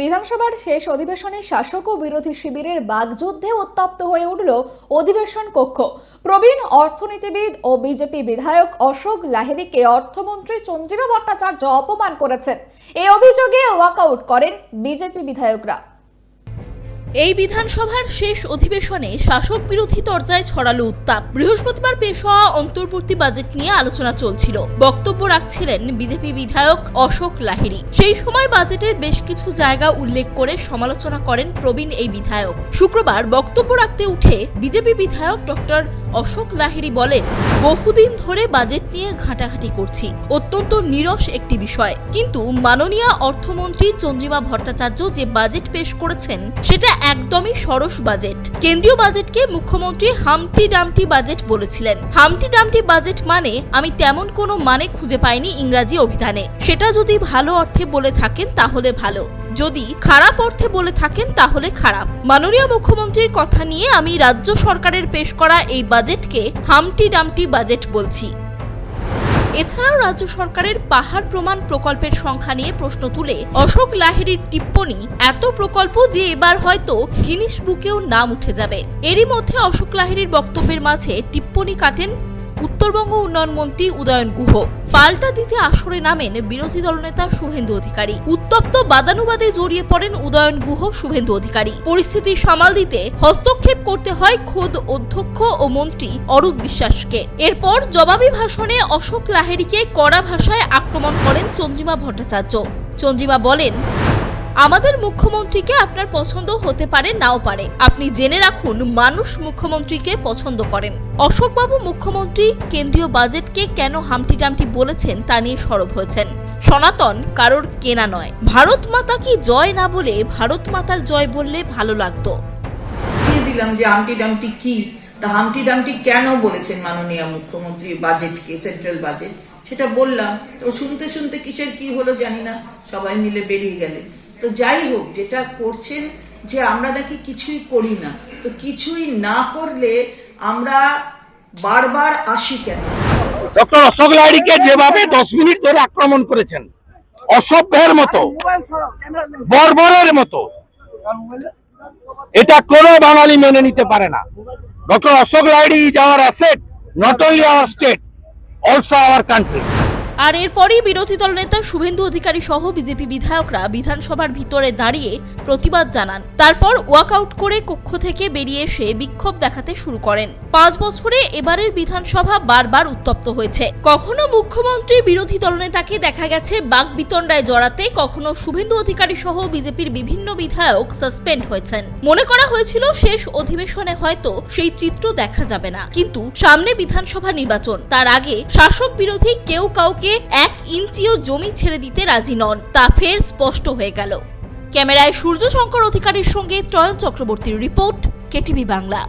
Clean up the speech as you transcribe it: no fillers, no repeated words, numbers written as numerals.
বিধানসভার শেষ অধিবেশনে শাসক ও বিরোধী শিবিরের বাগযুদ্ধে উত্তপ্ত হয়ে উঠল অধিবেশন কক্ষ। প্রবীণ অর্থনীতিবিদ ও বিজেপি বিধায়ক অশোক লাহিড়ীকে অর্থমন্ত্রী চন্দ্রিমা ভট্টাচার্য অপমান করেছেন। এই অভিযোগে ওয়াকআউট করেন বিজেপি বিধায়করা। এই বিধানসভার শেষ অধিবেশনে শাসক বিরোধী তরজায় ছড়ালো উত্তাপ। বৃহস্পতিবার পেশ হওয়া অন্তর্বর্তী বাজেট নিয়ে আলোচনা চলছিল। বক্তব্য রাখছিলেন বিজেপি বিধায়ক অশোক লাহিড়ী। সেই সময় বাজেটের বেশ কিছু জায়গা উল্লেখ করে সমালোচনা করেন প্রবীণ এই বিধায়ক। শুক্রবার বক্তব্য রাখতে উঠে বিজেপি বিধায়ক ডক্টর অশোক লাহিড়ী বলেন, বহুদিন ধরে বাজেট নিয়ে ঘাটাঘাটি করছি, অত্যন্ত নিরস একটি বিষয়। কিন্তু মাননীয় অর্থমন্ত্রী চন্দ্রিমা ভট্টাচার্য যে বাজেট পেশ করেছেন সেটা একদমই সরস বাজেট। কেন্দ্রীয় বাজেটকে মুখ্যমন্ত্রী হামটি ডামটি বাজেট বলেছিলেন। হামটি ডামটি বাজেট মানে আমি তেমন কোনো মানে খুঁজে পাইনি ইংরাজি অভিধানে। সেটা যদি ভালো অর্থে বলে থাকেন তাহলে ভালো, যদি খারাপ অর্থে বলে থাকেন তাহলে খারাপ। মাননীয় মুখ্যমন্ত্রীর কথা নিয়ে আমি রাজ্য সরকারের পেশ করা এই বাজেটকে হামটি ডামটি বাজেট বলছি। এছাড়াও রাজ্য সরকারের পাহাড় প্রমাণ প্রকল্পের সংখ্যা নিয়ে প্রশ্ন তুলে অশোক লাহিড়ীর টিপ্পনি, এত প্রকল্প যে এবার হয়তো গিনিস বুকেও নাম উঠে যাবে। এরই মধ্যে অশোক লাহিড়ীর বক্তব্যের মাঝে টিপ্পনি কাটেন উত্তরবঙ্গ উন্নয়ন মন্ত্রী উদয়ন গুহ। পাল্টা দিতে আসরে নামেন বিরোধী দলনেতা শুভেন্দু অধিকারী। উত্তপ্ত বাদানুবাদে জড়িয়ে পড়েন উদয়ন গুহ, শুভেন্দু অধিকারী। পরিস্থিতি সামাল দিতে হস্তক্ষেপ করতে হয় খোদ অধ্যক্ষ ও মন্ত্রী অরূপ বিশ্বাসকে। এরপর জবাবি ভাষণে অশোক লাহিড়ীকে কড়া ভাষায় আক্রমণ করেন চন্দ্রিমা ভট্টাচার্য। চন্দ্রিমা বলেন, আমাদের মুখ্যমন্ত্রীকে আপনার পছন্দ হতে পারে, নাও পারে। আপনি জেনে রাখুন, মানুষ মুখ্যমন্ত্রীকে পছন্দ করেন। অশোকবাবু মুখ্যমন্ত্রী কেন্দ্রীয় বাজেটকে কেন হামটি ডামটি বলেছেন তা নিয়ে সরব হয়েছেন। সনাতন কারোর কেনা নয়। ভারত মাতা কি জয় না বলে ভারত মাতার জয় বললে ভালো লাগতো। দিলাম যে হামটি ডামটি কি, তা হামটি ডামটি কেন বলেছেন মাননীয় মুখ্যমন্ত্রী বাজেটকে, সেন্ট্রাল বাজেট, সেটা বললাম। তো শুনতে শুনতে কিসের কি হলো জানি না, সবাই মিলে বেরিয়ে গেলেন। তো যাই হোক, যেটা করছেন যে আমরা নাকি কিছুই করি না, তো কিছুই না করলে আমরা বারবার আসি কেন? ডক্টর অশোক লাহিড়ীকে যেভাবে 10 মিনিট ধরে আক্রমণ করেছেন, অসভ্যের মতো, বর্বরের মতো, এটা কোনো বাঙালি মেনে নিতে পারে না। Doctor Ashok Lahiri is our asset, not only our state, also our country. আর এরপরই বিরোধী দলনেতা শুভেন্দু অধিকারী সহ বিজেপি বিধায়করা বিধানসভার ভিতরে দাঁড়িয়ে প্রতিবাদ জানান। তারপর ওয়াকআউট করে কক্ষ থেকে বেরিয়ে এসে বিক্ষোভ দেখাতে শুরু করেন। 5 বছরে এবারের বিধানসভা বারবার উত্তপ্ত হয়েছে। কখনো মুখ্যমন্ত্রী বিরোধী দলনেতাকে দেখা গেছে বাকবিতণ্ডায় জড়াতে, কখনো শুভেন্দু অধিকারী সহ বিজেপির বিভিন্ন বিধায়ক সাসপেন্ড হয়েছেন। মনে করা হয়েছিল শেষ অধিবেশনে হয়তো সেই চিত্র দেখা যাবে না, কিন্তু সামনে বিধানসভা নির্বাচন, তার আগে শাসক বিরোধী কেউ কাউকে 1 ইঞ্চিও জমি ছেড়ে দিতে রাজি নন, তা ফের স্পষ্ট হয়ে গেল। ক্যামেরায় সূর্য শঙ্কর অধিকারীর সঙ্গে ত্রয়ন চক্রবর্তীর রিপোর্ট, কেটিভি বাংলা।